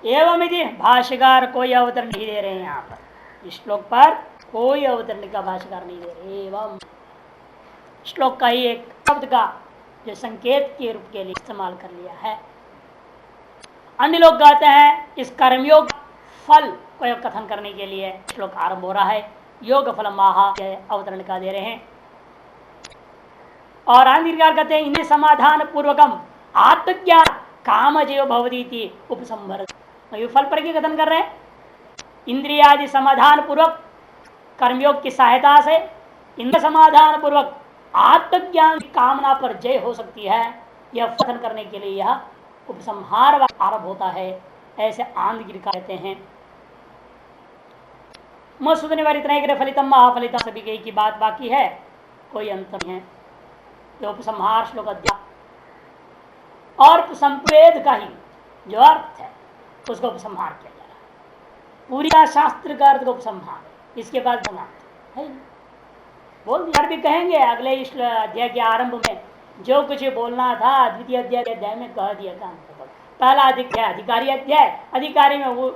एवं यदि भाष्यकार कोई अवतरण नहीं दे रहे हैं यहाँ पर, इस श्लोक पर कोई अवतरण का भाष्यकार नहीं दे रहे। एवं श्लोक का ही एक शब्द का जो संकेत के रूप के लिए इस्तेमाल कर लिया है। अन्य लोग कहते हैं इस कर्मयोग फल को कथन करने के लिए श्लोक आरंभ हो रहा है। योग फल महा अवतरण का दे रहे हैं और आंधिकार कहते हैं इन्हें समाधान पूर्वकम आत्मज्ञान काम जीव भवती उपसंभर। फल पर की कथन कर रहे हैं, इंद्रियादि समाधान पूर्वक कर्मयोग की सहायता से इंद्र समाधान पूर्वक आत्मज्ञान की कामना पर जय हो सकती है। यह कथन करने के लिए यह उपसंहार आरंभ होता है, ऐसे आंधगिरी कहते हैं। मसूदने वाली इतना फलितम महाफलिता सभी कई की बात बाकी है, कोई अंतर है। तो उपसंहार श्लोक और संवेद का ही जो अर्थ है उसको उपसंहार किया जा रहा है। पूरी शास्त्र का अर्थ को उपसंहार, इसके बाद समाप्त है। बोल दिया भी कहेंगे अगले इस अध्याय के आरंभ में जो कुछ बोलना था द्वितीय अध्याय में कह दिया था। पहला अध्याय अधिकारी अध्याय, अधिकारी में वो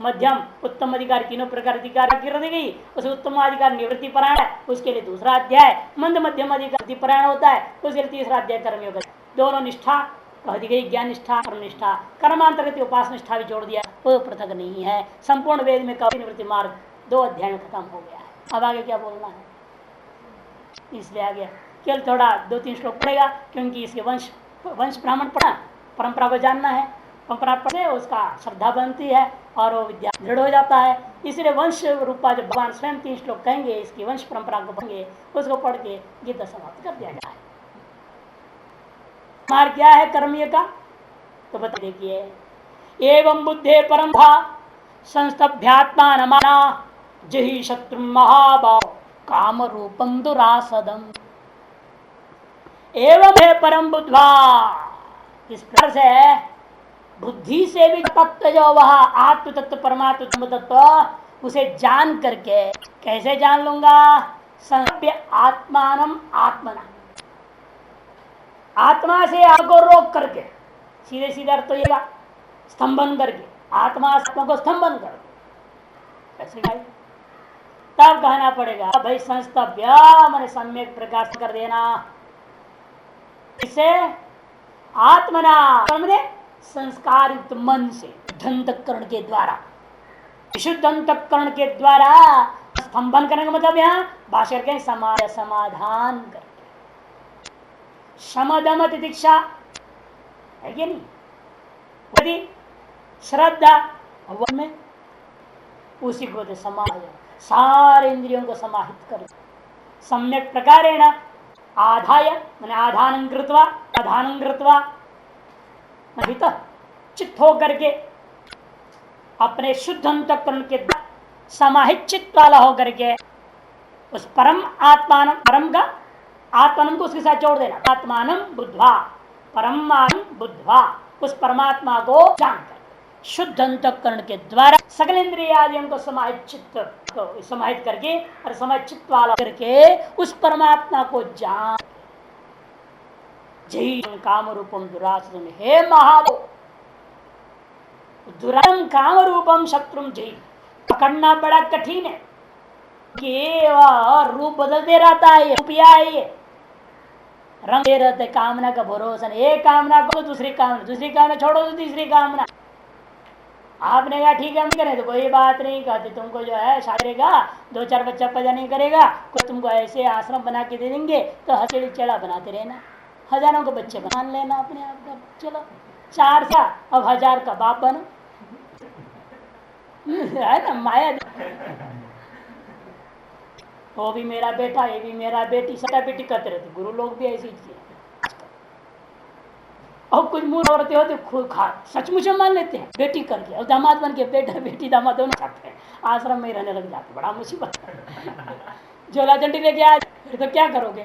मध्यम उत्तम अधिकारी तीनों प्रकार अधिकारी कर दी गई। उस उत्तम अधिकारी निवृत्ति परायण है, उसके लिए दूसरा अध्याय मंद मध्यम अधिकारी परायण होता है, उसके लिए तीसरा अध्याय कर्मयोग। दोनों निष्ठा कह दी गई, ज्ञान निष्ठा कर्म निष्ठा, कर्मांतर्गत उपासना निष्ठा भी जोड़ दिया, वो पृथक नहीं है। संपूर्ण वेद में कवि निवृत्ति मार्ग 2 अध्याय में खत्म हो गया है। अब आगे क्या बोलना है, इसलिए आगे केवल थोड़ा 2-3 श्लोक पढ़ेगा, क्योंकि इसके वंश ब्राह्मण पढ़ा, परंपरा को जानना है। परंपरा पढ़े उसका श्रद्धा बनती है और वो विद्या दृढ़ हो जाता है। इसलिए वंश रूपा जो भगवान स्वयं 3 श्लोक कहेंगे, इसकी वंश परंपरा को पढ़ेंगे, उसको पढ़ के गीता समाप्त कर दिया जाए। मार्ग क्या है कर्मय का, तो बता देखिए। एवं बुद्धे परम था संस्तभ्यात्मा नमाना जहि शत्रु महाभाव काम रूपम दुरासदम। एवं है परम बुद्धवा, इस प्रकार से बुद्धि से भी तत्व जो वह आत्म तत्व परमात्म तत्व उसे जान करके कैसे जान लूंगा, संभ्य आत्मानम आत्मना, आत्मा से आगो रोक करके, सीधे सीधे अर्थ तो ये स्तंभन करके, आत्मा को स्तंभन कर ऐसे तब कहना पड़ेगा भाई संस्तभ्य मैंने सम्यक प्रकाश कर देना। इसे आत्मना संस्कार युक्त मन से अंतःकरण के द्वारा, विशुद्ध अंतःकरण के द्वारा स्तंभन करने का मतलब यहाँ भाष्य करके समाधान करके, शमदम तितिक्षा है कि नहीं, यदि श्रद्धा में उसी को समाधान, सारे इंद्रियों को समाहित कर सम्यक प्रकारेण आधाय मैंने आधानं कृत्वा चित्त हो करके अपने शुद्ध अंतःकरण के समाहित चित्त वाला होकर के उस परम आत्मान, परम का आत्मान को उसके साथ जोड़ देना, आत्मानं बुद्ध्वा परमात्म बुद्ध्वा, उस परमात्मा को जानकर शुद्ध अंतःकरण के द्वारा सकल इंद्रियादियों को समाहित चित्त को समाहित करके और समाहित चित्त वाला करके उस परमात्मा को जान जय काम रूपम दुरासदम, हे महाभो दुराम काम रूपम शत्रुम जय, पकड़ना बड़ा कठिन है कि वह रूप बदलते रहता है, ये रंग दे रहते कामना का भरोसा, एक कामना को दूसरी कामना छोड़ो तो तीसरी कामना। आपने कहा ठीक है हम करें तो कोई बात नहीं, कहते तुमको जो है शादी का 2-4 बच्चा पैदा नहीं करेगा, कोई तुमको ऐसे आश्रम बना के दे देंगे तो हथेली चला बनाते रहना, हजारों को बच्चे मान लेना अपने आप का, चलो 4 सा अब 1000 का बाप बनो है ना माया। वो भी मेरा बेटा, ये भी मेरा बेटी, सटा बेटी कहते रहते, गुरु लोग भी ऐसी चीज और कुछ मूर्ख औरतें होते खुद सचमुच मान लेते हैं बेटी करके, और दामाद बन के बेटा बेटी दामाद दोनों चाहते हैं, आश्रम में ही रहने लग जाते, बड़ा मुसीबत झोला झंडी लेके आए फिर तो क्या करोगे,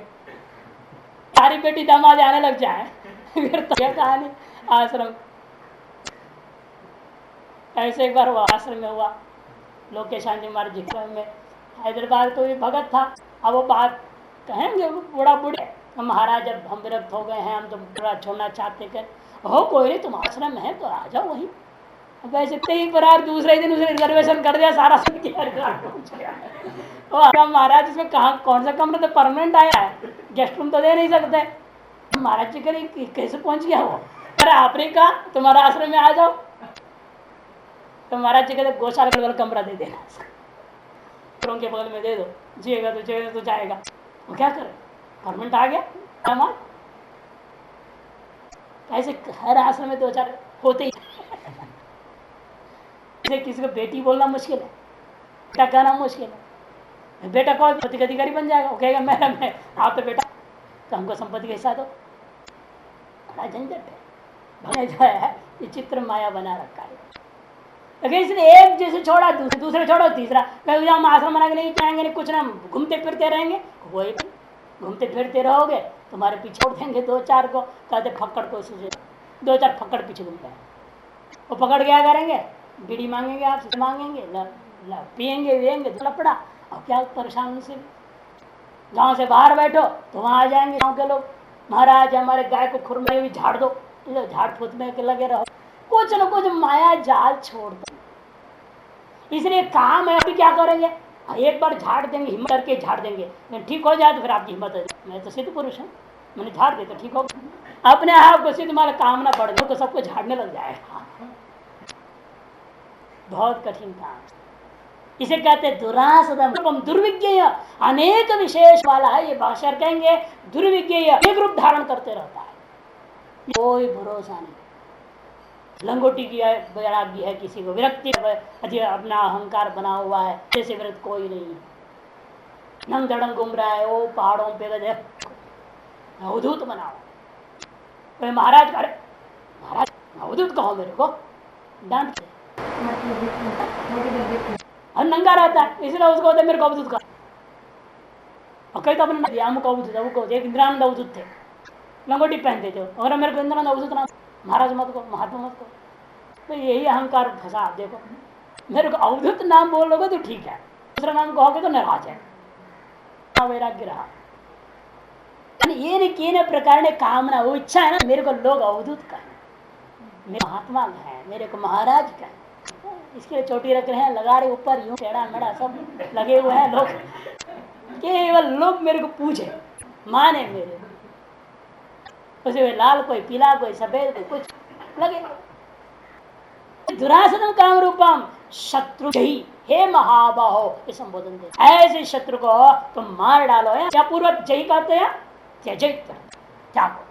सारी बेटी दामाद आने लग जाए फिर तो क्या कहानी आश्रम। ऐसे एक बार हुआ आश्रम में हुआ, लोकेश शांति महाराज जी में हैदराबाद को भी भगत था। अब वो बात कहेंगे बूढ़ा बूढ़े, महाराज जब हम विरक्त हो गए हैं, हम तो पूरा छोड़ना चाहते कर, हो कोई नहीं तुम आश्रम में है तो आ जाओ वहीं, वैसे ही पर दूसरे दिन उसे रिजर्वेशन कर दिया, सारा सब तो महाराज इसमें कहा कौन सा कमरा तो परमानेंट आया है, गेस्ट रूम तो दे नहीं सकते। महाराज जी कह कैसे पहुंच गया वो, अरे आपने कहा तुम्हारा आश्रम में आ जाओ। तो महाराज जी कहते गौशाला वाला कमरा दे देना, के बगल में दे दो, जिएगा तो जाएगा। वो क्या करे, परमानेंट आ गया। ऐसे हर आश्रम में 2-4 होते ही। किसी को बेटी बोलना मुश्किल है, बेटा कहना मुश्किल है। बेटा कौन पति का अधिकारी बन जाएगा, वो कहेगा मैं आप तो बेटा, तो हमको संपत्ति का हिस्सा दो। बड़ा झंझट है, जो है ये चित्र माया बना रखा है। लेकिन इसने एक जैसे छोड़ा दूसरे छोड़ो तीसरा, कहीं हम आश्रम बना के नहीं चाहेंगे, नहीं कुछ ना घूमते फिरते रहेंगे। वही घूमते फिरते रहोगे, तुम्हारे पीछे छोड़ देंगे 2-4 को, कहते फक्कड़ को 2-4 फक्कड़ पीछे घूमते हैं। वो पकड़ क्या करेंगे, बीड़ी मांगेंगे, आपसे मांगेंगे, पियेंगे लपड़ा। और क्या परेशान से गांव से बाहर बैठो तो वहां आ जाएंगे गांव के लोग, महाराज हमारे गाय को खुर में भी झाड़ दो, झाड़ फूट में लगे रहो, कुछ न कुछ माया जाल छोड़ दो। इसलिए काम है, अभी क्या करेंगे, एक बार झाड़ देंगे, हिम्मत करके झाड़ देंगे, ठीक हो जाए तो फिर आपकी हिम्मत है, मैं तो सिद्ध पुरुष हूँ, मैंने झाड़ दे तो ठीक हो, अपने आप को सिद्ध माला काम ना पड़ दो तो सबको झाड़ने लग जाएगा। बहुत कठिन काम, इसे कहते दुरासदम दुर्विज्ञेय, अनेक विशेष वाला है ये। भाष्यर कहेंगे दुर्विज्ञेय एक रूप धारण करते रहता है, कोई भरोसा नहीं। लंगोटी की वैराग्य है, किसी को विरक्ति अपना अहंकार बना हुआ है, जैसे विरक्त कोई नहीं है, नंग धड़ंग घूम रहा है, वो पहाड़ों पे गए अवधूत बनाओ। कोई महाराज अरे महाराज अवधूत कहो मेरे को, डांट और नंगा रहता है, इसलिए उसको होता है मेरे को अवधूत का। और कई तो अपने अमुक अवधूत, एक इंद्रानंद अवधूत थे, लंगोटी पहनते थे, और मेरे को इंद्रानंद अवधूत नाम, महाराज मत को, महात्मा मत को। तो यही अहंकार फंसा। आप देखो, मेरे को अवधूत नाम बोलोगे तो ठीक है, दूसरा नाम कहोगे तो नाराज है, वैराग्य रहा। ये नहीं कि प्रकार ने कामना, वो इच्छा है ना, मेरे को लोग अवधूत कहें, मेरे महात्मा है, मेरे को महाराज कहें, इसके लिए चोटी रख रहे हैं, लगा रहे ऊपर, यूं टेढ़ा मेढ़ा सब लगे हुए हैं लोग, केवल लोग मेरे को पूछे, माने मेरे, उसे लाल कोई पीला कोई सफेद कोई कुछ लगे। दुरासदम काम रूपम शत्रु ही हे महाबाहो, ये संबोधन दे, ऐसे शत्रु को तुम मार डालो है। क्या पूर्वक जय कहते हैं, त्यजित त्यागो,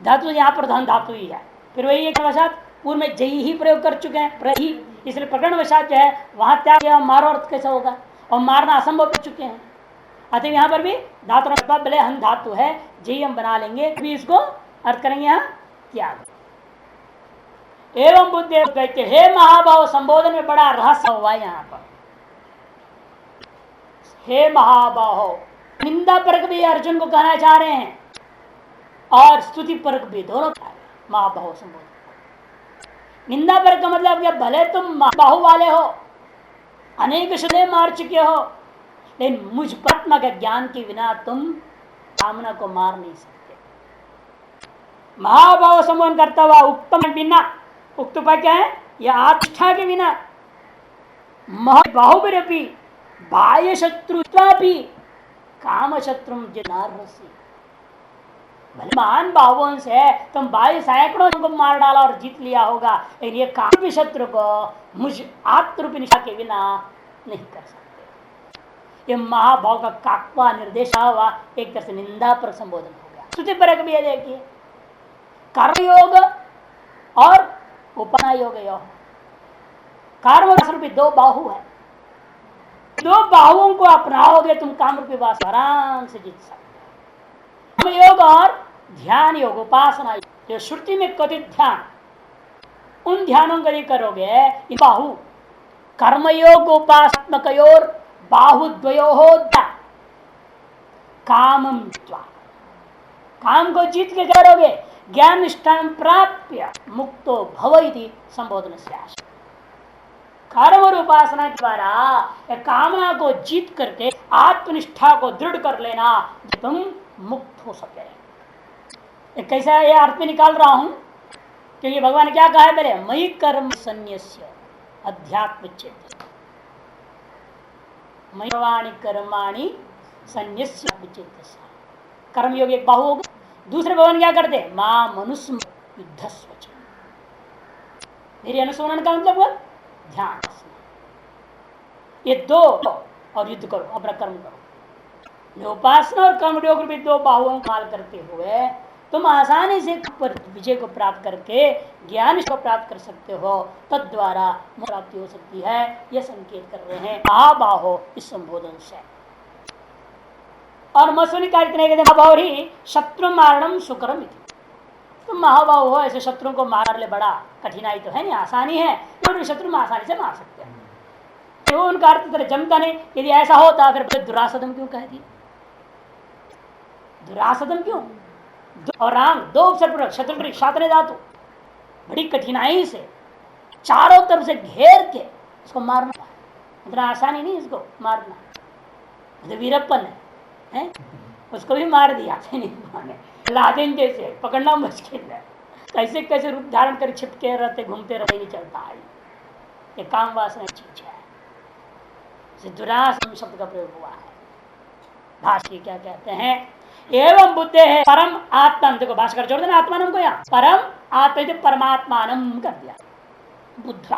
धातु यहाँ पर धन धातु ही है, फिर वही एक वशात पूर्व में जय ही प्रयोग कर चुके हैं, प्रही, इसलिए प्रकरण वशात जो है वहां त्याग या मारो अर्थ कैसा होगा, और मारना असंभव कर चुके हैं। अतः यहाँ पर भी धातु भले हम धातु है, जय हम बना लेंगे, भी इसको अर्थ करेंगे यहाँ त्याग। एवं बुद्धि कहते हे महाभाव, संबोधन में बड़ा रहस्य हुआ यहाँ पर। हे महाभाव, निंदा परक भी अर्जुन को कहना चाह रहे हैं और स्तुति परक भी, दोनों चाह रहे हैं महाभाव संबोधन। निंदा परक का मतलब क्या, भले तुम बाहु वाले हो, अनेक शुद्ध मार चुके हो, लेकिन मुझ परमात्मा के ज्ञान के बिना तुम कामना को मार नहीं सकते। महाभाव संबोधन करता हुआ उत्तम बिना, उक्त उपाय क्या है, यह आत्ष्ठा के बिना बाहुबी बाह्य शत्रु काम शत्रु जिनारसी, महान बाहुओं से तुम बाह्य सैकड़ों को मार डाला और जीत लिया होगा, लेकिन ये काम शत्रु को मुझ आत्मरूपी निशा के बिना नहीं कर सकते। ये महाभाव का काकवा निर्देश हुआ, एक तरह से निंदा पर संबोधन हो गया। स्तुति परक भी देखिए, कर्मयोग और उपासना योग, कर्म रूपी 2 बाहु है, 2 बाहुओं को अपनाओगे तुम काम रूपी वास आराम से जीत सकते। कर्म योग और ध्यान योग, उपासना योग, जो श्रुति में कथित ध्यान, उन ध्यानों को करोगे, बाहु कर्मयोग उपासनात्मकयोर बाहुद्वयो कामम, काम को जीत के करोगे, ज्ञान निष्ठान प्राप्य मुक्तो भव इति संबोधन से आशा। कर्म और उपासना द्वारा कामना को जीत करके आत्मनिष्ठा को दृढ़ कर लेना, तुम मुक्त हो सके। कैसा ये अर्थ में निकाल रहा हूं, क्योंकि भगवान ने क्या कहा है पहले, मयि कर्म संन्यस्य अध्यात्म चेत, मयि कर्माणि संन्यस्य चेत। कर्मयोग एक बाहु होगा। दूसरे भगवान क्या करते हैं, मां मनुष्य युद्ध स्वच, मेरी अनुस्मरण का मतलब हुआ ध्यान। ये दो और युद्ध करो, अपना कर्म करो। उपासना और कर्मयोग रूपी दो बाहुओं का माल करते हुए तुम आसानी से विजय को प्राप्त करके ज्ञान को प्राप्त कर सकते हो, तद द्वारा प्राप्ति हो सकती है। यह संकेत कर रहे हैं महाबाहो इस संबोधन से। और मसूनी कार्य कहते महाभाव ही शत्रु मारणम सुकरम। तुम महाभाव हो, ऐसे शत्रु को मार ले, बड़ा कठिनाई तो है नहीं, आसानी है, तो शत्रु में आसानी से मार सकते हैं। तो उनका अर्थ तरह जमता नहीं। यदि ऐसा होता फिर दुरासदम क्यों कह दिया, दुरासदम क्यों? और रांग दो अवसर शत्रु शातने धातु बड़ी कठिनाई से चारों तरफ से घेर के उसको मारना, इतना आसानी नहीं इसको मारना, तो वीरप्पन है, उसको भी मार दिया लादेन जैसे, पकड़ना मुश्किल है। कैसे कैसे रूप धारण कर छिपके रहते, घूमते रहते, नहीं चलता है। ये काम वासना चीज है। दुरासन शब्द का प्रयोग हुआ है। भाष्य क्या कहते हैं, एवं बुद्धे है परम आत्मा, देखो भाष्कर जोड़ देना आत्मान को, यहाँ परम आत्मा परमात्मान कर दिया। बुद्धा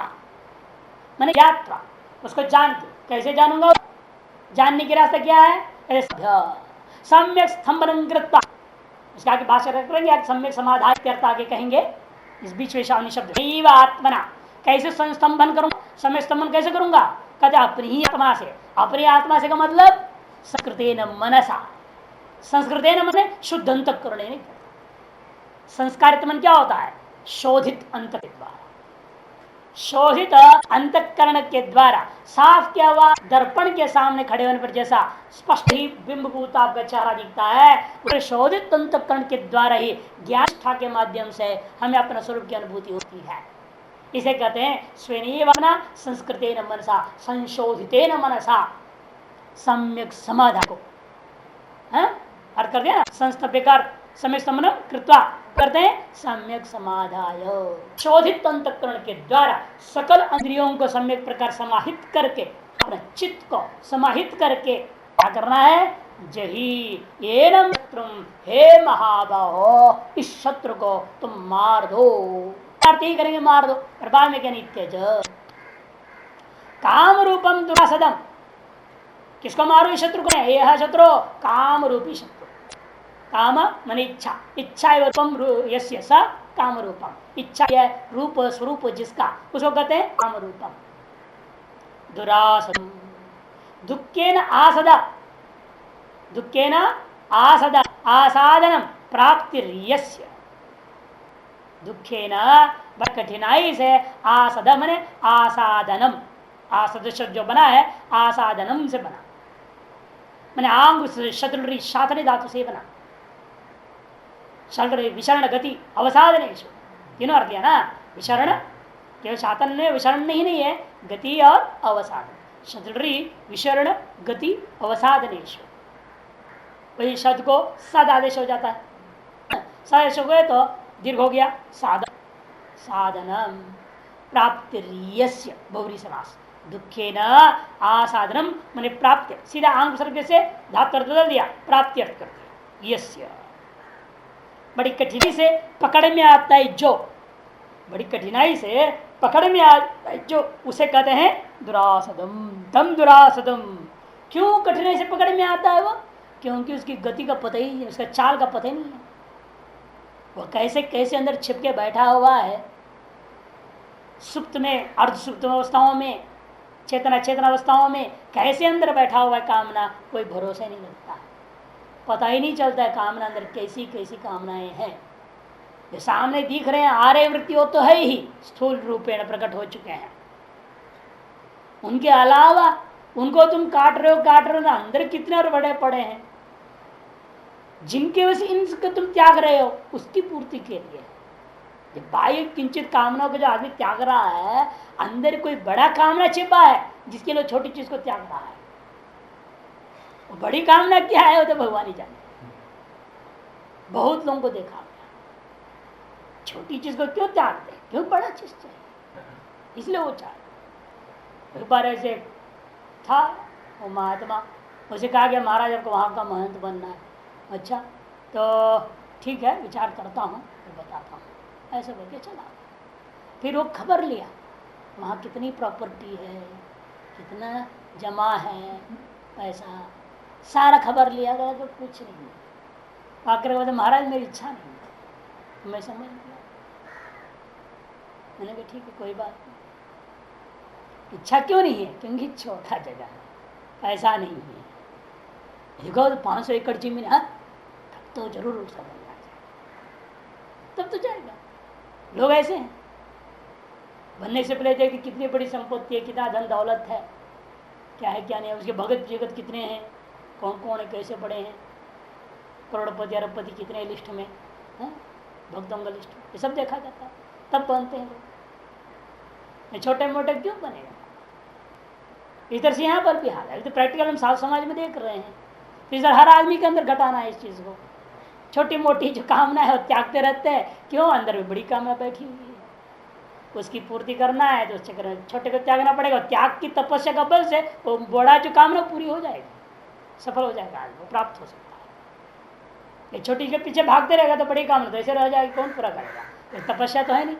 मैंने ज्ञात्वा, उसको जान के, कैसे जानूंगा, जानने की रास्ता क्या है, सम्यक स्तंभन कृत्वा, इसका आगे भाषा करेंगे, सम्यक समाधान आगे कहेंगे। इस बीच में शावनी शब्द आत्मना, कैसे संस्तंभन करूंगा, सम्यक स्तंभन कैसे करूंगा, कहते अपनी ही आत्मा से। अपनी आत्मा से का मतलब संस्कृतेन मनसा, संस्कृतेन मन शुद्ध अंतःकरण नहीं। संस्कारित मन क्या होता है, शोधित अंत के द्वारा, शोधित अंतःकरण के द्वारा साफ किया हुआ दर्पण के सामने खड़े होने पर जैसा स्पष्ट ही बिंबभूत आपका चेहरा दिखता है, उसे शोधित अंतःकरण के द्वारा ही ज्ञान निष्ठा के माध्यम से हमें अपना स्वरूप की अनुभूति होती है। इसे कहते हैं स्वेनीय संस्कृतेन मनसा संशोधितेन मनसा सम्यक समाधा को अर्थ करते हैं, संस्थापिकार सम्यक समन कृत्वा करते हैं, सम्यक समाधाय, शोधित अंतःकरण के द्वारा सकल इंद्रियों को सम्यक प्रकार समाहित करके, अपने चित्त को समाहित करके क्या करना है, जही एनम शत्रुम, हे महाबाहो, इस शत्रु को तुम मार दो। अर्थ ही करेंगे मार दो, और बाद में क्या, नित्यज काम रूपम दुरासदम, किसको मारो, इस शत्रु को, यह शत्रु काम रूपी शत्रु। काम मन इच्छा, इच्छा एवं यस्य स काम रूपम, इच्छा है रूप स्वरूप जिसका, उसको कहते हैं काम रूपम। दुरासदम दुखेन आसदा, दुखेन आसदा आसादनम प्राप्ति यस्य, दुखेन कठिनाई से, आसद मने आसादनम, आसद शब्द जो बना है आसादनम से बना, मैंने आंग शत्रु शातने धातु से बना। विशरण गति अवसाधनेश, तीनों अर्थ है ना, विशरण केवल शातन में विशरण ही नहीं है, गति और अवसाधन, शत्रु विशरण गति अवसाधनेश, वही शब्द को सद आदेश हो जाता है, सदेश हो गए तो दीर्घ हो गया, साधन साधनम प्राप्ति बहुरी समास, दुखे न आसाधनम मैंने प्राप्ति, सीधा आंग सर्ग से धातु बदल दिया, प्राप्ति अर्थ कर दिया। यस्य बड़ी कठिनाई से पकड़ में आता है जो, बड़ी कठिनाई से पकड़ में आता है जो, उसे कहते हैं दुरासदम, दम दुरासदम। क्यों कठिनाई से पकड़ में आता है वो, क्योंकि उसकी गति का पता ही, उसका चाल का पता ही नहीं है, वो कैसे कैसे अंदर छिपके बैठा हुआ है, सुप्त में, अर्ध सुप्त अवस्थाओं में, चेतना चेतना अवस्थाओं में कैसे अंदर बैठा हुआ है कामना, कोई भरोसा नहीं लगता, पता ही नहीं चलता है कामना अंदर कैसी कैसी कामनाएं हैं। जो सामने दिख रहे हैं आर्य वृत्ति वो तो है ही, स्थूल रूपेण प्रकट हो चुके हैं, उनके अलावा उनको तुम काट रहे हो ना, अंदर कितने और बड़े पड़े हैं जिनके वजह से इनको तुम त्याग रहे हो, उसकी पूर्ति के लिए। बाह्य किंचित कामनाओं को जो आदमी त्याग रहा है, अंदर कोई बड़ा कामना छिपा है जिसके लिए छोटी चीज को त्याग रहा है। वो बड़ी कामना क्या है वो तो भगवान ही जाने। बहुत लोगों को देखा, छोटी चीज को क्यों त्यागते, क्यों बड़ा चीज चाहिए, इसलिए वो चाहे। एक बार ऐसे था वो महात्मा, उसे कहा गया महाराज आपको वहाँ का महंत बनना है। अच्छा तो ठीक है, विचार करता हूँ फिर बताता हूँ, ऐसे बोल के चला। फिर वो खबर लिया वहाँ कितनी प्रॉपर्टी है, कितना जमा है पैसा, सारा खबर लिया गया तो कुछ नहीं है। आकर बोले महाराज मेरी इच्छा नहीं है। मैं समझ गया, मैंने कहा ठीक है कोई बात नहीं। इच्छा क्यों नहीं है, क्योंकि छोटा जगह है, पैसा नहीं है। देखो तो 500 एकड़ जमीन है, तब तो जरूर उसका बन जाएगा, तब तो जाएगा। लोग ऐसे हैं, बनने से पहले देखिए कितनी बड़ी संपत्ति है, कितना धन दौलत है, क्या है क्या नहीं है, उसके भगत जगत कितने हैं, कौन कौन है, कैसे बड़े हैं, करोड़पति अरबपति कितने लिस्ट में हैं, भक्तों का लिस्ट, ये सब देखा जाता है, तब बनते हैं लोग। छोटे मोटे क्यों बनेगा। इधर से यहाँ पर भी हाल है, तो प्रैक्टिकल हम साथ समाज में देख रहे हैं। इधर हर आदमी के अंदर घटाना है इस चीज़ को, छोटी मोटी जो कामना है वो त्यागते रहते हैं। क्यों, अंदर में बड़ी कामना बैठी हुई है, उसकी पूर्ति करना है तो उससे करना, छोटे को त्यागना पड़ेगा। त्याग की तपस्या का बल से वो बड़ा जो कामना पूरी हो जाएगी, सफल हो जाएगा, आज वो प्राप्त हो सकता है। ये छोटी के पीछे भागते रहेगा तो बड़ी कामना तो ऐसे रह जाएगी, कौन पूरा करेगा, तो तपस्या तो है नहीं।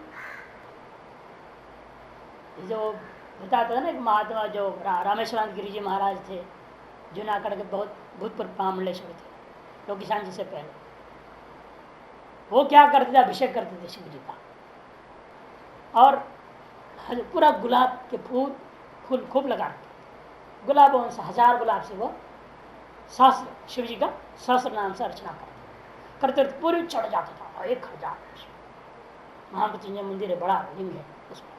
जो बताता था ना एक महात्मा जो रामेश्वरानंद गिरी जी महाराज थे, जूनागढ़ के बहुत भूतपूर्व महामंडलेश्वर थे, लोग किसान जी से पहले। वो क्या करते थे, अभिषेक करते थे शिव जी का, और पूरा गुलाब के फूल खूब लगा, गुलाबों से 1000 गुलाब से वो सहस्र शिव जी का सहस्र नाम से अर्चना करते पूरी चढ़ जाता था। 1000 महामृत्युंजय मंदिर है, बड़ा लिंग है उसमें।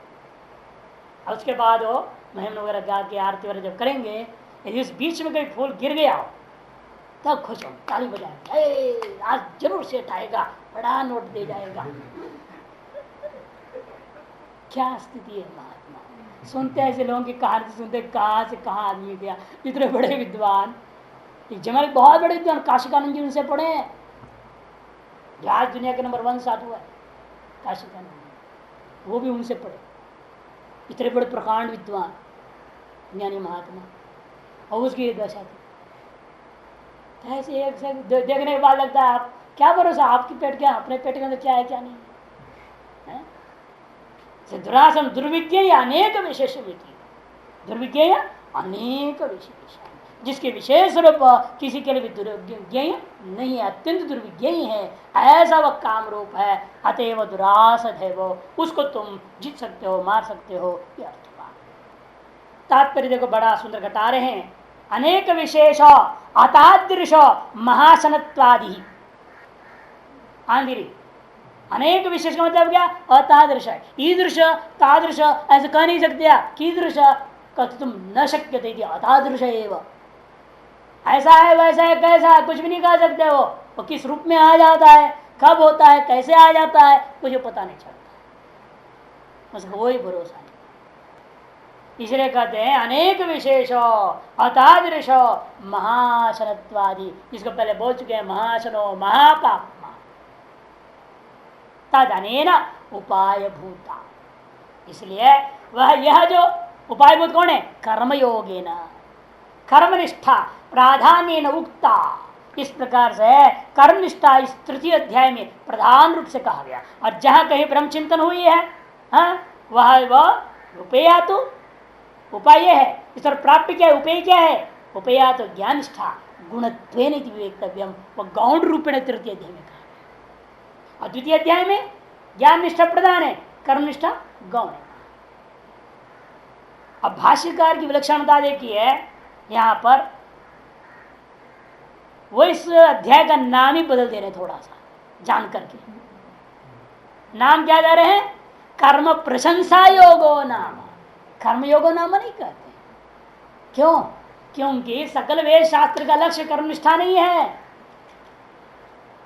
और उसके बाद वो महिम वगैरह गा के आरती वगैरह जब करेंगे, यदि उस बीच में कोई फूल गिर गया तब खुश हो, ताली बजाए, आज जरूर सेठ आएगा, बड़ा नोट दे जाएगा। क्या स्थिति है महात्मा। सुनते हैं ऐसे लोगों की कहानी, सुनते कहाँ से कहाँ आदमी गया, इतने बड़े विद्वान, जमाल बहुत बड़े विद्वान काशिकानंद जी उनसे पढ़े हैं, जो आज दुनिया के नंबर 1 साधु है काशिकानंद जी, वो भी उनसे पढ़े। इतने बड़े प्रकांड विद्वान ज्ञानी महात्मा, और उसकी दशा थी। ऐसे एक से देखने के बाद लगता है आप क्या भरोसा, आपकी पेट क्या, अपने पेट के अंदर क्या है क्या नहीं है। दुरासन दुर्विज्ञ अनेक विशेष, दुर्विज्ञ अनेक विशेष, जिसके विशेष रूप किसी के लिए भी दुर्विज्ञ नहीं है, अत्यंत दुर्विज्ञ है, ऐसा वह काम रूप है। अतएव दुरासद है वो, उसको तुम जीत सकते हो, मार सकते हो, ये अर्थ हुआ। तात्पर्य देखो बड़ा सुंदर घटा रहे हैं। अनेक विशेष अतादृश महासनत्वादि, आंधिरी अनेक विशेष का मतलब क्या, अतादृश है, ईदृश तादृश ऐसे कह नहीं सकते, कीदृश तुम न शक्य थे, अतादृश एवं, ऐसा है वैसा है कैसा है कुछ भी नहीं कह सकते। वो किस रूप में आ जाता है, कब होता है, कैसे आ जाता है, मुझे पता नहीं चलता, उसका वही भरोसा नहीं। इसलिए कहते हैं अनेक विशेषो अतादृश महाशनत्वादि, जिसको पहले बोल चुके हैं, महाशनो महापापमा तदनेन उपाय भूता। इसलिए वह यह जो उपाय भूत कौन है, कर्मयोगेन, कर्मनिष्ठा प्राधान्येन उक्ता, इस प्रकार से कर्मनिष्ठा इस 3य अध्याय में प्रधान रूप से कहा गया। और जहां कहीं ब्रह्म चिंतन हुई है, वह उपेया तो उपाय है, इस पर प्राप्त क्या है, उपेय क्या है, उपेया तो ज्ञान निष्ठा गुणत्वेन इति विवेक्तव्यम, वह गौण रूपेण 3य अध्याय में कहा। और 2य अध्याय में ज्ञान निष्ठा प्रधान है, कर्म निष्ठा गौण है। अब भाष्यकार की विलक्षणता देखिए, यहां पर वो इस अध्याय का नाम ही बदल दे रहे, थोड़ा सा जान करके। नाम क्या दे रहे हैं, कर्म प्रशंसा योगो नाम, कर्म योगो नाम नहीं कहते। क्यों, क्योंकि सकल वेद शास्त्र का लक्ष्य कर्मनिष्ठा नहीं है।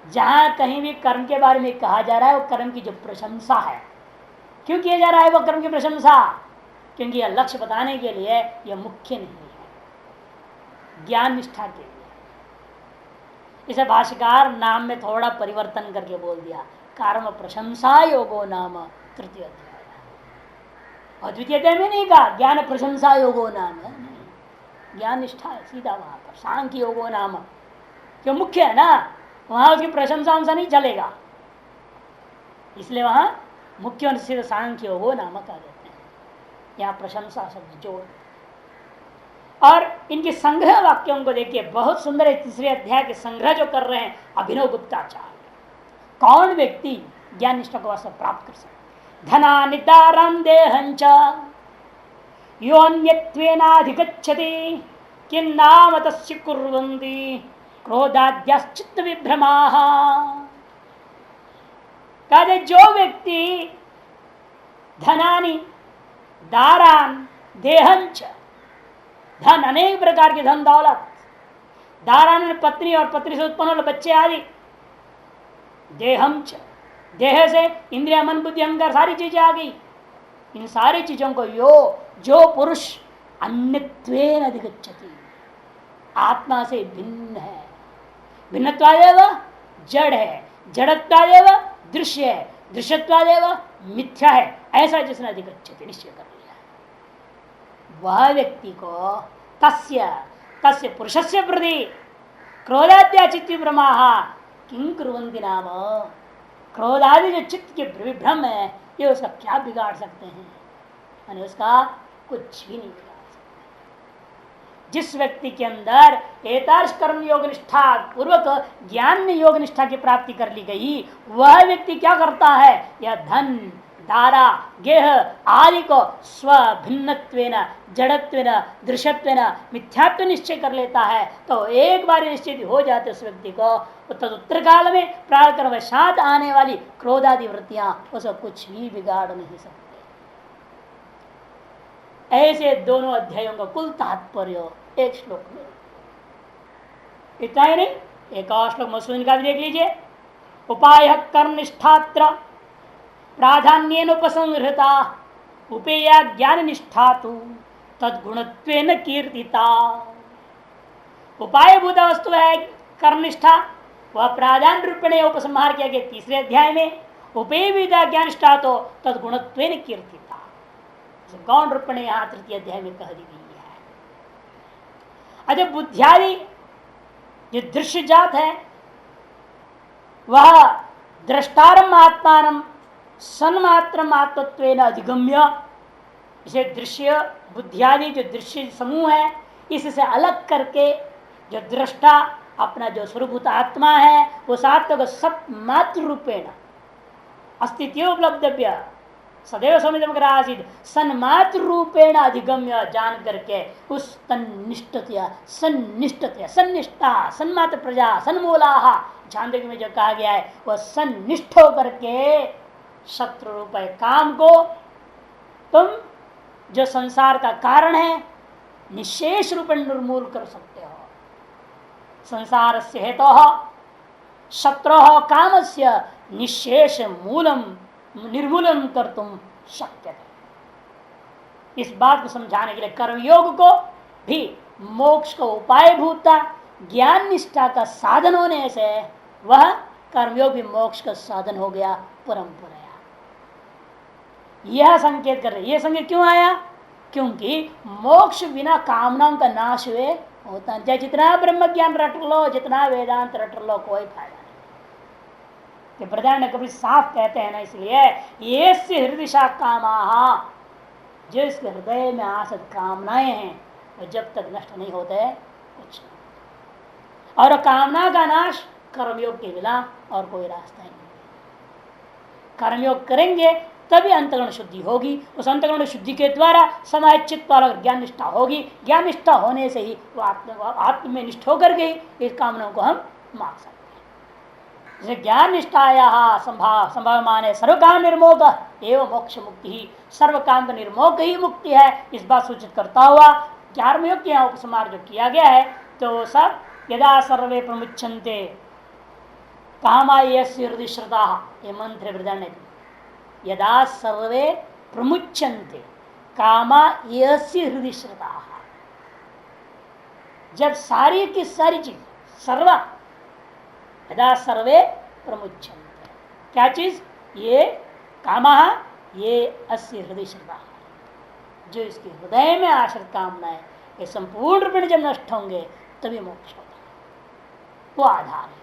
जहां कहीं भी कर्म के बारे में कहा जा रहा है वो कर्म की जो प्रशंसा है। क्यों किया जा रहा है वो कर्म की प्रशंसा, क्योंकि यह लक्ष्य बताने के लिए यह मुख्य नहीं है, ज्ञान निष्ठा के लिए। इसे भाष्यकार नाम में थोड़ा परिवर्तन करके बोल दिया, कर्म प्रशंसा योगो नाम तृतीय अध्याय। और द्वितीय अध्याय में नहीं कहा ज्ञान प्रशंसा योगो नाम, नहीं, ज्ञान निष्ठा है सीधा वहां पर सांख्य योगो नाम, क्यों मुख्य है ना, वहां उसकी प्रशंसा उनसा नहीं चलेगा, इसलिए वहां मुख्य और सीधा सांख्य योगो नाम कह देते हैं। यहाँ प्रशंसा शब्द जोड़। और इनके संग्रह वाक्यों को देखिए, बहुत सुंदर है। तीसरे अध्याय के संग्रह जो कर रहे हैं अभिनव गुप्ताचार्य, कौन व्यक्ति ज्ञान निष्ठा को वास्तव प्राप्त कर सकते। धना निदारम देहंच योन्यत्वेनाधिगच्छति किं नाम तस्य कुर्वन्ति क्रोधाद्यश्चित्त विभ्रमाः। कहते जो व्यक्ति धनानि दारान देहंच, धन अनेक प्रकार के धन दौलत, दारान पत्नी और पत्नी से उत्पन्न वाले बच्चे आदि, देहंच देह से इंद्रिया मन बुद्धि अहंकार सारी चीजें आ गई, इन सारी चीजों को जो पुरुष अन्यत्वेन अधिगच्छति, आत्मा से भिन्न है, भिन्नत्वादेव जड़ है, जड़त्वादेव दृश्य है, दृश्यत्वादेव मिथ्या है, ऐसा जिसने अधिगच्छति निश्चय कर लिया, वह व्यक्ति को तस्य पुरुषस्य प्रति क्रोधाद्या चित्त विभ्रमाः किं कुर्वन्ति नाम, क्रोधादि जो चित्त के विभ्रम है ये उसका क्या बिगाड़ सकते हैं, यानी उसका कुछ भी नहीं बिगाड़ सकते। जिस व्यक्ति के अंदर एतार्श कर्म योग निष्ठा पूर्वक ज्ञान योग निष्ठा की प्राप्ति कर ली गई, वह व्यक्ति क्या करता है, यह धन दारा गेह आदि को स्वभिन्नत्वेन जड़त्वेन दृश्यत्वेन मिथ्यात्व निश्चय कर लेता है। तो एक बार निश्चित हो जाते उस व्यक्ति को, तदुत्तर काल में प्राण वशात आने वाली क्रोधादि वृत्तियां उसको कुछ भी बिगाड़ नहीं सकते। ऐसे दोनों अध्यायों का कुल तात्पर्य एक श्लोक में। इतना ही नहीं, एक और श्लोक मसून का भी देख लीजिए। उपाय कर्म निष्ठात्र प्राधान्येन उपसंहृता उपेया ज्ञान निष्ठा तो तद्गुणत्वेन कीर्तिता। उपाय भूत वस्तु है कर्म निष्ठा, वह प्राधान्य रूपेण उपसंहार किया गया तीसरे अध्याय में। उपेय विदा ज्ञान निष्ठा तो तद्गुणत्वेन कीर्तिता, गौण रूपेण यहाँ तृतीय अध्याय में कह दी गई है। अच्छा, बुद्धियादि जो दृश्य जात है वह द्रष्टारम आत्मानम सन्मात्रम आत्मत्वेन अधिगम्य, इसे दृश्य बुद्धियादि जो दृश्य समूह है इससे अलग करके जो दृष्टा अपना जो स्वरूपभूत आत्मा है उस आत्मा को सत्मात्र रूपेण अस्तित्व उपलब्धव्य सदैव समित सन्मात्र रूपेण अधिगम्य जान करके उस तन्निष्ठतया सन्निष्ठतया सन्निष्ठा सन्मात्र प्रजा सन्मूला छांदोग्य में जो कहा गया है वह सन्निष्ठ होकर के शत्रु रूप काम को तुम जो संसार का कारण है निशेष रूप निर्मूल कर सकते हो। संसार से हेतु शत्रु काम से निशेष मूलम निर्मूलन कर तुम शक्य है। इस बात को समझाने के लिए कर्मयोग को भी मोक्ष को उपाय भूता ज्ञान निष्ठा का साधन होने से वह कर्मयोग भी मोक्ष का साधन हो गया परंपरा। यह संकेत कर रहे, यह संकेत क्यों आया, क्योंकि मोक्ष बिना कामनाओं का नाश हुए होता है। चाहे जितना ब्रह्म ज्ञान रट लो, जितना वेदांत रट लो, कोई फायदा नहीं। प्रधान कभी साफ कहते हैं ना, इसलिए ये हृदय कामा, जिस हृदय में आसक्त कामनाएं हैं वो जब तक नष्ट नहीं होते कुछ नहीं। और कामना का नाश कर्मयोग के बिना और कोई रास्ता नहीं। कर्मयोग करेंगे तभी अंतःकरण शुद्धि होगी, उस अंतःकरण शुद्धि के द्वारा समाज चित्त पर ज्ञान निष्ठा होगी, ज्ञान निष्ठा होने से ही वो आत्म में निष्ठ होकर के इस कामनाओं को हम मांग सकते हैं। ज्ञान निष्ठाया संभाव माने सर्व काम निर्मोक एवं मोक्ष मुक्ति ही, सर्व काम का निर्मोक ही मुक्ति है, इस बात सूचित करता हुआ 11वें योग के यहाँ उपसंहार जो किया गया है तो सब यदा सर्वे प्रमुच्यन्ते कामा यस्य हृदि श्रद्धा, ये मंत्र वृदान यदा सर्वे प्रमुच्यन्ते कामा यस्य हृदि श्रद्धा, जब सारी की सारी चीज सर्व यदा सर्वे प्रमुच्यन्ते क्या चीज? ये कामः ये अस्य हृदय श्रद्धा, जो इसके हृदय में आश्रित कामनाएं ये संपूर्ण रूप में जब नष्ट होंगे तभी मोक्ष होगा, वो आधार है।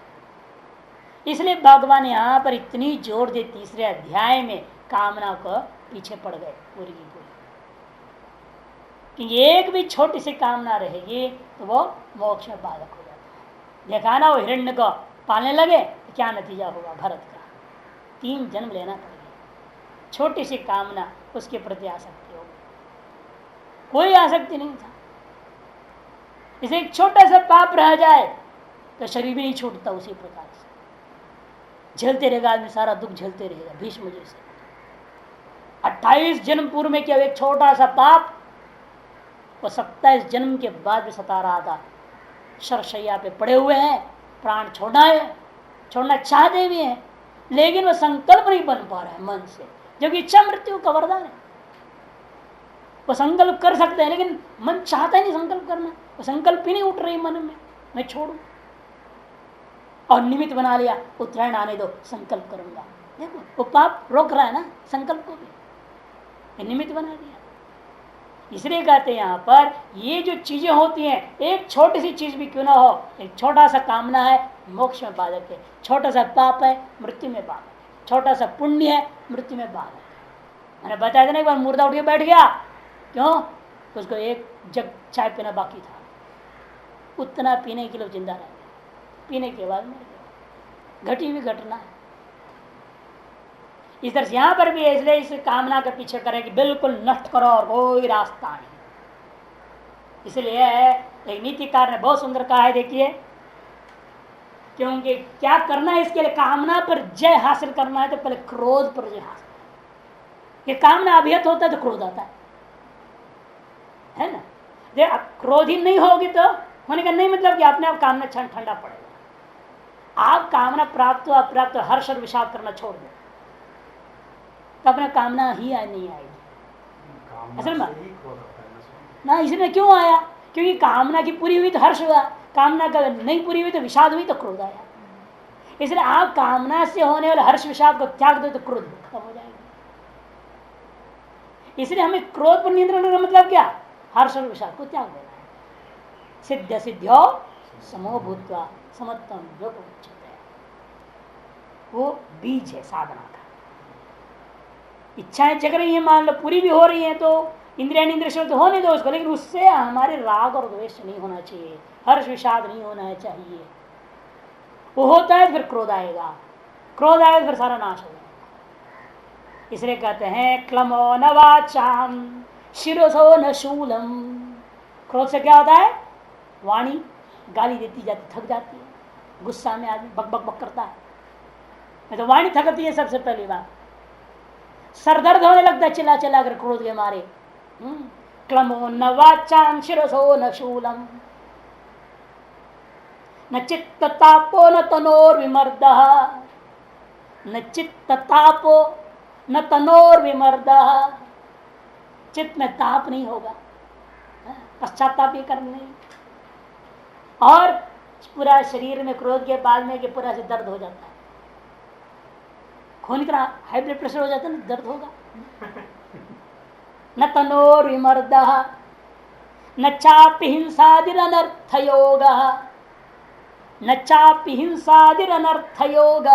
इसलिए भगवान यहां पर इतनी जोर दे तीसरे अध्याय में कामना को पीछे पड़ गए पूरी की पूरी, कि एक भी छोटी सी कामना रहेगी तो वो मोक्ष में बाधक हो जाता है। देखा ना, वो हिरण्य को पालने लगे तो क्या नतीजा हुआ भरत का? 3 जन्म लेना पड़ गया। छोटी सी कामना उसके प्रति आसक्ति हो गई, कोई आसक्ति नहीं था। इसे एक छोटा सा पाप रह जाए तो शरीर भी नहीं छूटता, उसी प्रकार से झेलते रहेगा आदमी, सारा दुख झेलते रहेगा। भीष्म जैसे 28 जन्म पूर्व में किया एक छोटा सा पाप वो 27 जन्म के बाद भी सता रहा था। शरशैया पे पड़े हुए हैं, प्राण छोड़ना चाहते भी हैं, लेकिन वो संकल्प नहीं बन पा रहा है मन से, जो कि इच्छा मृत्यु का वरदान है। वो संकल्प कर सकते हैं लेकिन मन चाहता ही नहीं संकल्प करना, वो संकल्प ही नहीं उठ रही मन में, मैं छोड़ू। और निमित्त बना लिया, उत्तरायण आने दो, संकल्प करूंगा। देखो वो पाप रोक रहा है ना संकल्प को भी, निमित्त बना दिया। इसलिए कहते हैं यहाँ पर ये जो चीजें होती हैं, एक छोटी सी चीज भी क्यों ना हो, एक छोटा सा कामना है मोक्ष में बाधक है, छोटा सा पाप है मृत्यु में बाधक है, छोटा सा पुण्य है मृत्यु में बाधक है। मैंने बताया था ना, एक बार मुर्दा उठ के बैठ गया, क्यों? उसको एक जग चाय पीना बाकी था, उतना पीने के लिए जिंदा रह गया, पीने के बाद मर गया। घटी हुई घटना है। इस तरह से यहां पर भी इसलिए इस कामना के पीछे करें कि बिल्कुल नष्ट करो और कोई रास्ता नहीं। इसलिए एक नीतिकार ने बहुत सुंदर कहा है, देखिए, क्योंकि क्या करना है इसके लिए, कामना पर जय हासिल करना है तो पहले क्रोध पर जय हासिल। ये कामना अभियत होता है तो क्रोध आता है ना। जे क्रोध ही नहीं होगी तो होने का नहीं मतलब कि अपने आप कामना ठंडा पड़ेगा। आप कामना प्राप्त हो अप्राप्त हो हर्ष और विषाद करना छोड़ दो तो अपना कामना ही नहीं आएगी असल में ना। इसमें क्यों आया? क्योंकि कामना की पूरी हुई तो हर्ष हुआ, कामना का नहीं पूरी हुई तो विषाद हुई तो क्रोध आया। इसलिए आप कामना से होने वाले हर्ष विषाद को त्याग दो तो क्रोध खत्म हो जाएगा। इसलिए हमें क्रोध पर नियंत्रण करने का मतलब क्या? हर्ष और विषाद को त्याग देना है। सिद्ध सिद्ध्यो समो भूत्वा समत्वम योग उच्यते, वो बीज है साधना का। इच्छाएं जग रही है, मान लो पूरी भी हो रही है तो इंद्रिय तो होने दो उसको, लेकिन उससे हमारे राग और द्वेष नहीं होना चाहिए, हर्ष विषाद नहीं होना चाहिए। वो होता है फिर क्रोध आएगा, क्रोध आएगा फिर सारा नाश हो जाएगा। इसलिए कहते हैं क्लमो न वाचाम शिरोसो न शूलम। क्रोध से क्या होता है? वाणी गाली देती जाती, थक जाती है। गुस्सा में आदमी बक बक बक करता है तो वाणी थकती है सबसे पहली बात। सर दर्द होने लगता है चिल्ला चिल्ला कर क्रोध के मारे। क्लमो न वाचाम शिरसो न शूलम न चित्त तापो न तनोर विमर्द, न चित्त तापो न तनोर विमर्द। चित्त में ताप नहीं होगा, पश्चाताप ये करना नहीं, और पूरा शरीर में क्रोध के बाद में कि पूरा से दर्द हो जाता है। खून का हाई ब्लड प्रेशर हो जाता है ना, दर्द होगा। न तनोर विमर्द न चापि हिंसादिरनर्थ योग, न चापि हिंसादिरनर्थ योग।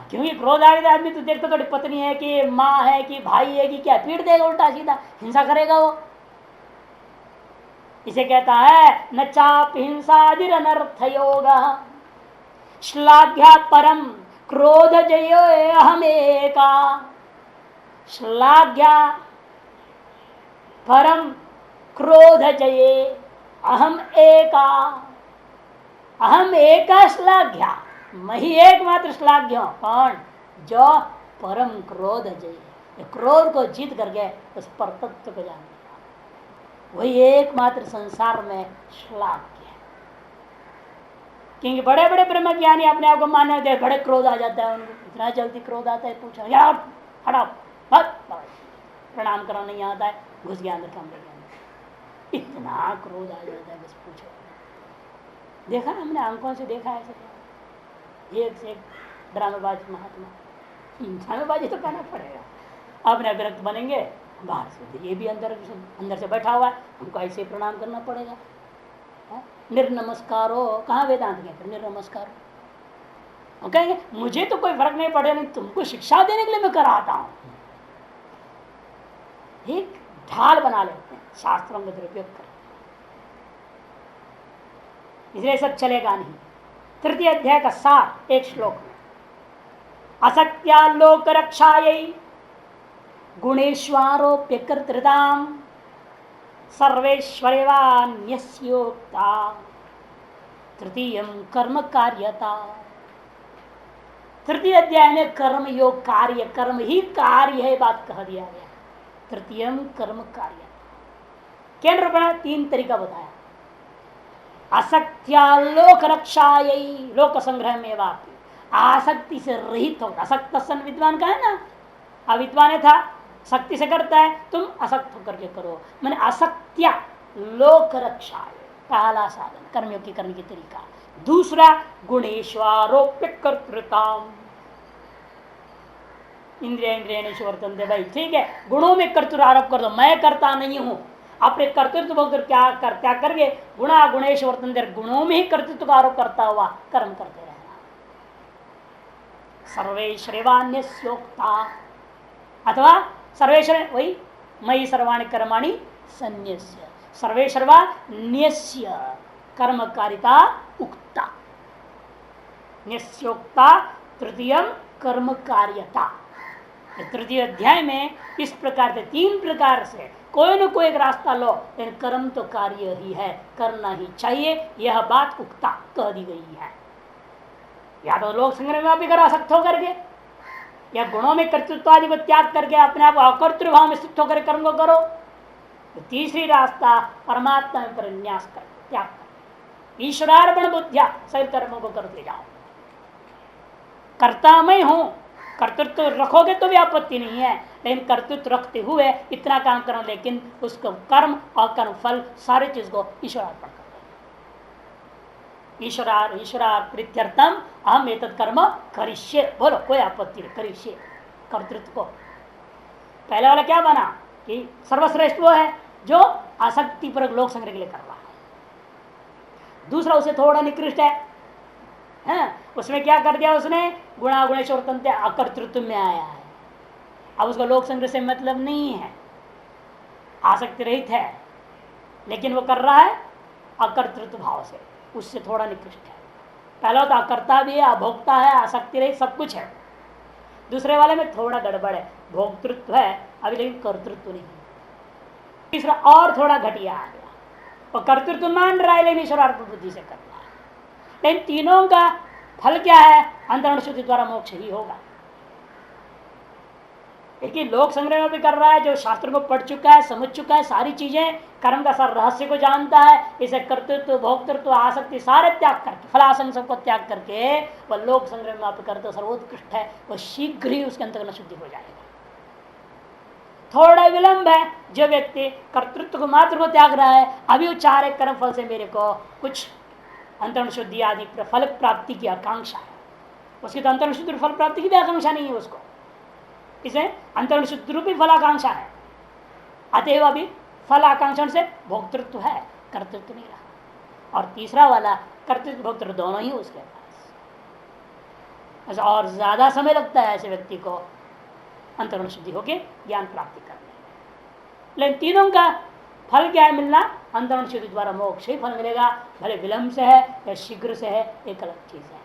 क्योंकि क्रोध आएगा आदमी तो देखता थोड़ी पत्नी है कि माँ है कि भाई है कि क्या, पीट देगा उल्टा सीधा, हिंसा करेगा वो। इसे कहता है न चापि हिंसादिरनर्थ योग श्लाघ्या परम क्रोध जयो अहमेका। श्लाघ्या परम क्रोध जये अहम एका। अहम एका श्लाघ्या, मैं ही एकमात्र श्लाघ्य हूं। कौन? जो परम क्रोध जय, क्रोध को जीत कर गए उस पर तत्व को जान लिया, वही एकमात्र संसार में श्लाघ्य है। क्योंकि बड़े बड़े ब्रह्म ज्ञानी अपने आप को माने होते हैं, बड़े क्रोध आ जाता है उनको, इतना जल्दी क्रोध आता है, पूछो यार हटाओ प्रणाम करना नहीं आता है, घुस गया अंदर कमरे के अंदर, इतना क्रोध आ जाता है बस पूछो। देखा हमने आंखों से देखा है, एक से एक ड्रामेबाज महात्मा, ड्रामेबाजी तो कहना पड़ेगा। अपने विरक्त बनेंगे बाहर से, ये भी अंदर से बैठा हुआ है, हमको ऐसे प्रणाम करना पड़ेगा। निर्नमस्कारो, कहाँ वेदांत कहते निर्नमस्कार? हम कहेंगे मुझे तो कोई फर्क नहीं पड़ेगा, नहीं तुमको शिक्षा देने के लिए मैं कराता हूं। एक ढाल बना लेते हैं, शास्त्रों का दुरुपयोग करते हैं, इसलिए सब चलेगा नहीं। तृतीय अध्याय का सार एक श्लोक में, असत्यालोक रक्षायै गुणेश्वरोप्य कर्तृताम सर्वेश्वरेवान्यस्योक्ता तृतीय कर्म कार्यता। तृतीय अध्याय में कर्म योग कार्य, कर्म ही कार्य है बात कह दिया गया। तृतीय कर्म कार्य केंद्र बना 3 तरीका बताया। असत्यालोक रक्षायै, लोक संग्रह में वापी आसक्ति से रहित हो। असक्त सन विद्वान का है ना, अविद्वान था शक्ति से करता है, तुम असक्त होकर के करो। मैंने असत्या लोक रक्षा पहला साधन कर्मयोग की करने की तरीका। दूसरा गुणेश्वरोप्य कर्तृताम, इंद्रिय वर्तन दे भाई, ठीक है गुणों में कर्तृ आरोप कर दो, मैं करता नहीं हूं, अपने कर्तृत्व बोलकर क्या करके गुणा गुणेश वर्तन दे, गुणों में ही कर्तृत्व का आरोप करता हुआ कर्म करते रहना। सर्वेश्वरेवान्यस्योक्ता, अथवा सर्वेश्वर वही मयि सर्वाणि कर्माणि सन्न्यस्य, सर्वेश्वरवा न्यस्य कर्मकारिता उक्ता, न्यस्योक्ता तृतीय कर्म कार्यता। तृतीय अध्याय में इस प्रकार से 3 प्रकार से कोई न कोई एक रास्ता लो, लेकिन कर्म तो कार्य ही है, करना ही चाहिए, यह बात उक्ता कह दी गई है। या तो लोक संग्रह में भी करो असक्त होकर के, या गुणों में कर्तृत्व आदि को त्याग करके अपने आप अकर्तृ भाव में स्थित होकर कर्म को करो। तो तीसरी रास्ता परमात्मा में प्रन्यास कर, त्याग कर, ईश्वरार्पण बुद्धिया सभी कर्मों को करते जाओ। कर्ता मैं हूं, कर्तृत्व रखोगे तो भी आपत्ति नहीं है, लेकिन कर्तृत्व रखते हुए इतना काम करो, लेकिन उसको कर्म और कर्म फल सारी चीज को ईश्वरार्पण कर, ईश्वरार प्रीत्यर्थम अहम एतत् कर्म करिष्ये, बोलो कोई आपत्ति नहीं, करिष्ये कर्तृत्व को। पहले वाला क्या बना कि सर्वश्रेष्ठ वो है जो आसक्ति पर लोक संग्रह के लिए कर रहा है। दूसरा उसे थोड़ा निकृष्ट है, उसमें क्या कर दिया उसने, गुणा गुणेश्वर तंत्र अकर्तृत्व में आया है। अब उसको लोक संग्रह से मतलब नहीं है, आसक्ति रहित है, लेकिन वो कर रहा है अकर्तृत्व भाव से, उससे थोड़ा निकृष्ट है। पहला तो अकर्ता भी है, अभोक्ता है, आसक्ति रहित सब कुछ है। दूसरे वाले में थोड़ा गड़बड़ है, भोक्तृत्व है अभी लेकिन कर्तृत्व नहीं। तीसरा और थोड़ा घटिया आ गया, और कर्तृत्व मान रहा है लेकिन ईश्वरार्पण बुद्धि से कर रहा है। लेकिन तीनों का फल क्या है, अंतरण शुद्धि द्वारा मोक्ष ही होगा। लेकिन लोक संग्रह में भी कर रहा है, जो शास्त्र को पढ़ चुका है, समझ चुका है, सारी चीजें कर्म का सार रहस्य को जानता है, इसे कर्तृत्व भोक्तृत्व आसक्ति सारे त्याग करके, फलासंग सबको त्याग करके वह लोक संग्रह में आप करते सर्वोत्कृष्ट है, वह शीघ्र ही उसके अंतर्गत शुद्धि हो जाएगा। थोड़ा विलंब है, जो व्यक्ति कर्तृत्व को मात्र को त्याग रहा है, अभी वो चाह रहे कर्म फल से मेरे को कुछ अंतरण शुद्धि आदि फल प्राप्ति की आकांक्षा है, उसकी तो अंतरण शुद्धि फल प्राप्ति की भी आकांक्षा नहीं है उसको, इसे अंतरण शुद्धि रूपी फलाकांक्षा है, अतएव अभी फल आकांक्षा से भोक्तृत्व है, कर्तृत्व नहीं रहा। और तीसरा वाला कर्तृत्व भोक्तृत्व दोनों ही उसके पास, और ज्यादा समय लगता है ऐसे व्यक्ति को अंतरण शुद्धि होके ज्ञान प्राप्ति करने। लेकिन तीनों का फल क्या है मिलना, अंतरण शुद्धि द्वारा मोक्ष ही फल मिलेगा, भले विलंब से है या शीघ्र से है, एक अलग चीज है।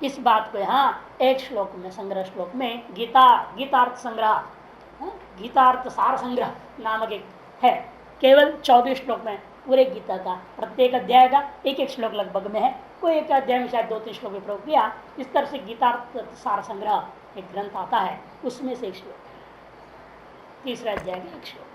इस बात को यहाँ एक श्लोक में, संग्रह श्लोक में गीतार्थ संग्रह, गीतार्थ सार संग्रह नामक एक है, केवल 24 श्लोक में पूरे गीता का प्रत्येक अध्याय का एक एक श्लोक लगभग में है, कोई एक अध्याय में शायद 2-3 श्लोक में प्रयोग किया। इस तरह से गीतार्थ सार संग्रह एक ग्रंथ आता है, उसमें से एक श्लोक, तीसरा अध्याय का एक श्लोक।